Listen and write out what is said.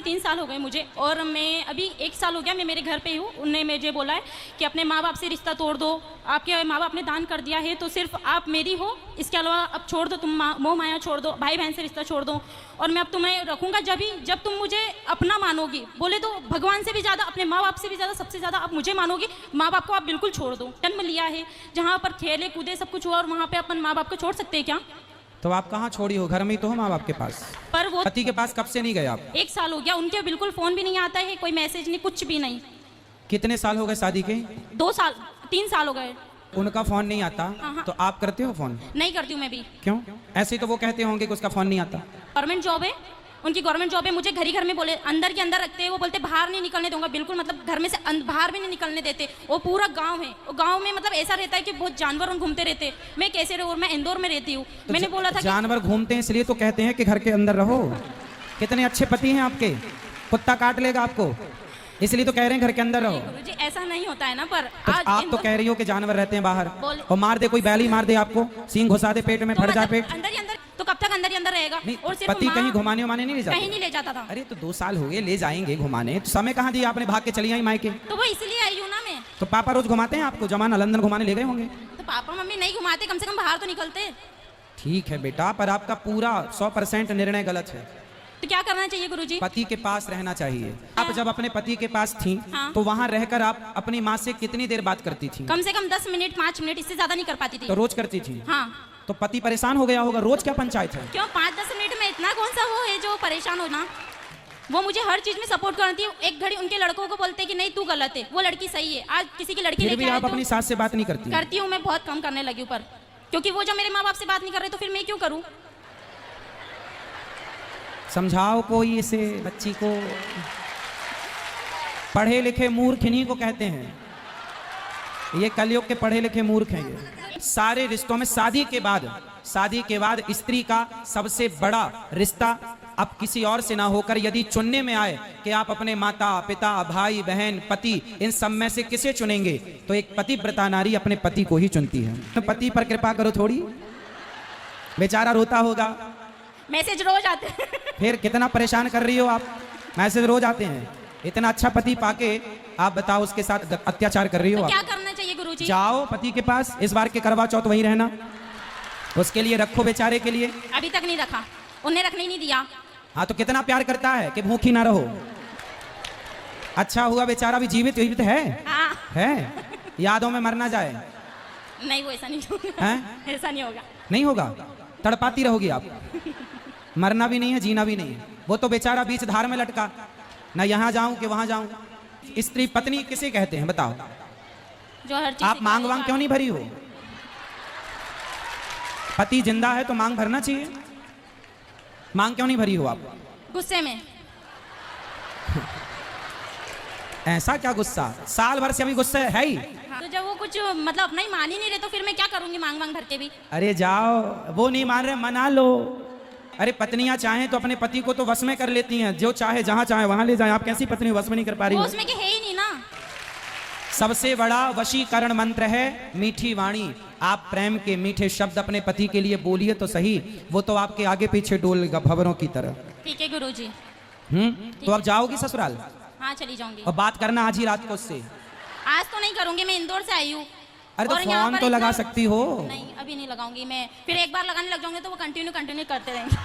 3 साल हो गए मुझे, और मैं अभी 1 साल हो गया मैं मेरे घर पे हूँ। उन्होंने मुझे बोला है कि अपने माँ बाप से रिश्ता तोड़ दो, आपके माँ बाप ने दान कर दिया है तो सिर्फ आप मेरी हो, इसके अलावा अब छोड़ दो, तुम मोह माया छोड़ दो, भाई बहन से रिश्ता छोड़ दो, और मैं अब तुम्हें रखूँगा जब तुम मुझे अपना मानोगी। बोले तो भगवान से भी ज़्यादा, अपने माँ बाप से भी ज़्यादा, सबसे ज़्यादा आप मुझे मानोगी। माँ बाप को आप बिल्कुल छोड़ दो। जन्म लिया है, जहाँ पर खेले कूदे सब कुछ हुआ, और वहाँ पे अपन माँ बाप को छोड़ सकते हैं क्या? तो आप कहाँ छोड़ी हो? घर में ही तो हो माँ बाप के पास। पर वो पति के पास कब से नहीं गए आप? 1 साल हो गया, उनके बिल्कुल फ़ोन भी नहीं आता है, कोई मैसेज नहीं, कुछ भी नहीं। कितने साल हो गए शादी के? 2 साल 3 साल हो गए। उनका फोन नहीं आता? हाँ। तो आप करते हो फोन? नहीं करती हूँ मैं भी। क्यों? ऐसे ही तो वो कहते होंगे कि उसका फोन नहीं आता। गवर्नमेंट जॉब है उनकी, गवर्नमेंट जॉब है। मुझे घर ही घर में बोले, अंदर के अंदर रखते हैं। वो बोलते बाहर नहीं निकलने दूंगा, बिल्कुल मतलब घर में से बाहर भी नहीं निकलने देते। वो पूरा गांव है, वो गांव में मतलब ऐसा रहता है कि बहुत जानवर घूमते रहते। मैं कैसे रहूँ? मैं इंदौर में रहती हूँ। तो मैंने बोला था जानवर घूमते हैं इसलिए तो कहते हैं कि घर के अंदर रहो। कितने अच्छे पति हैं आपके, कुत्ता काट लेगा आपको, इसलिए तो कह रहे हैं घर के अंदर रहो। गुरुजी ऐसा नहीं होता है ना, पर तो आप तो कह रही हो कि जानवर रहते हैं बाहर, और मार दे कोई, बैली मार दे आपको, सींग घुसा दे पेट में, फट जाए पेट। अंदर ही अंदर तो कब तक अंदर ही अंदर रहेगा? और सिर्फ पति कहीं घुमाने उमाने नहीं ले जाता? कहीं नहीं ले जाता था। अरे तो 2 साल हो गए, ले जाएंगे घुमाने, तो समय कहाँ दिया आपने? भाग के चली आई मायके। तो वो इसलिए आई हूँ ना मैं। तो पापा रोज घुमाते हैं आपको? जमाना लंदन घुमाने ले गए होंगे। तो पापा मम्मी नहीं घुमाते, कम से कम बाहर तो निकलते। ठीक है बेटा, पर आपका पूरा 100% निर्णय गलत है। तो क्या करना चाहिए गुरुजी? पति के पास रहना चाहिए। आप जब अपने पति के पास थी, हाँ। तो वहाँ रहकर आप अपनी माँ से कितनी देर बात करती थी? कम से कम 10 मिनट 5 मिनट, इससे ज्यादा नहीं कर पाती थी। तो रोज करती थी? हाँ। तो पति परेशान हो गया होगा, रोज क्या पंचायत है? क्यों 5-10 मिनट में इतना कौन सा वो है जो परेशान होना? वो मुझे हर चीज में सपोर्ट करती है। एक घड़ी उनके लड़कों को बोलते हैं कि नहीं तू गलत है, वो लड़की सही है। आज किसी की लड़की फिर भी लेके आए आप अपनी सास से बात नहीं करती? करती हूँ मैं, बहुत कम करने लगी हूँ, पर क्योंकि वो जब मेरे माँ बाप से बात नहीं कर रहे तो फिर मैं क्यों करूँ? समझाओ कोई इसे बच्ची को। पढ़े लिखे मूर्ख इन्हीं को कहते हैं, ये कलयुग के पढ़े लिखे मूर्ख हैं ये। सारे रिश्तों में शादी के बाद स्त्री का सबसे बड़ा रिश्ता अब किसी और से ना होकर यदि चुनने में आए कि आप अपने माता पिता भाई बहन पति इन सब में से किसे चुनेंगे, तो एक पतिव्रता नारी अपने पति को ही चुनती है। तो पति पर कृपा करो थोड़ी, बेचारा रोता होगा। मैसेज रोज आते हैं। फिर कितना परेशान कर रही हो आप? मैसेज रोज आते हैं। इतना अच्छा पति पाके आप बताओ उसके साथ अत्याचार कर रही हो तो आप। क्या करना चाहिए गुरुजी? जाओ पति के पास, इस बार के करवा चौथ वहीं रहना, उसके लिए रखो बेचारे के लिए। अभी तक नहीं रखा, उन्हें रखने ही नहीं दिया। हाँ तो कितना प्यार करता है कि भूखी ना रहो। अच्छा हुआ बेचारा भी जीवित है। हाँ। है, यादों में मर ना जाए। नहीं वो ऐसा नहीं होगा। ऐसा नहीं होगा। नहीं होगा, तड़पाती रहोगी आप। मरना भी नहीं है, जीना भी नहीं है। वो तो बेचारा बीच धार में लटका, ना यहाँ जाऊं कि वहां जाऊं। स्त्री पत्नी किसे कहते हैं बताओ? जो हर चीज आप मांग वांग क्यों नहीं भरी हो? पति जिंदा है तो मांग भरना चाहिए। मांग क्यों नहीं भरी हो आप? गुस्से में। ऐसा क्या गुस्सा? साल भर से अभी गुस्से है ही। तो जब वो कुछ मतलब अपना ही मान ही नहीं रहे तो फिर मैं क्या करूंगी मांग मांग भर के भी? अरे जाओ, वो नहीं मान रहे, मना लो। अरे पत्नियां चाहें तो अपने पति को तो वश में कर लेती हैं, जो चाहे जहां चाहे वहां ले जाए। आप कैसी पत्नी वश में नहीं कर पा रही वो हो? उसमें के है ही नहीं ना। सबसे बड़ा वशीकरण मंत्र है मीठी वाणी। आप प्रेम के मीठे शब्द अपने पति के लिए बोलिए तो सही, वो तो आपके आगे पीछे डोलेगा भंवरों की तरह। ठीक है गुरुजी। तो अब जाओगी ससुराल? हाँ चली जाऊंगी। और बात करना आज ही रात को उससे। आज तो नहीं करूंगी, मैं इंदौर से आई हूँ। अरे तो और यहाँ फोन पर तो लगा इतना- सकती हो। नहीं अभी नहीं लगाऊंगी मैं, फिर एक बार लगाने लग जाऊंगी तो वो कंटिन्यू करते रहेंगे।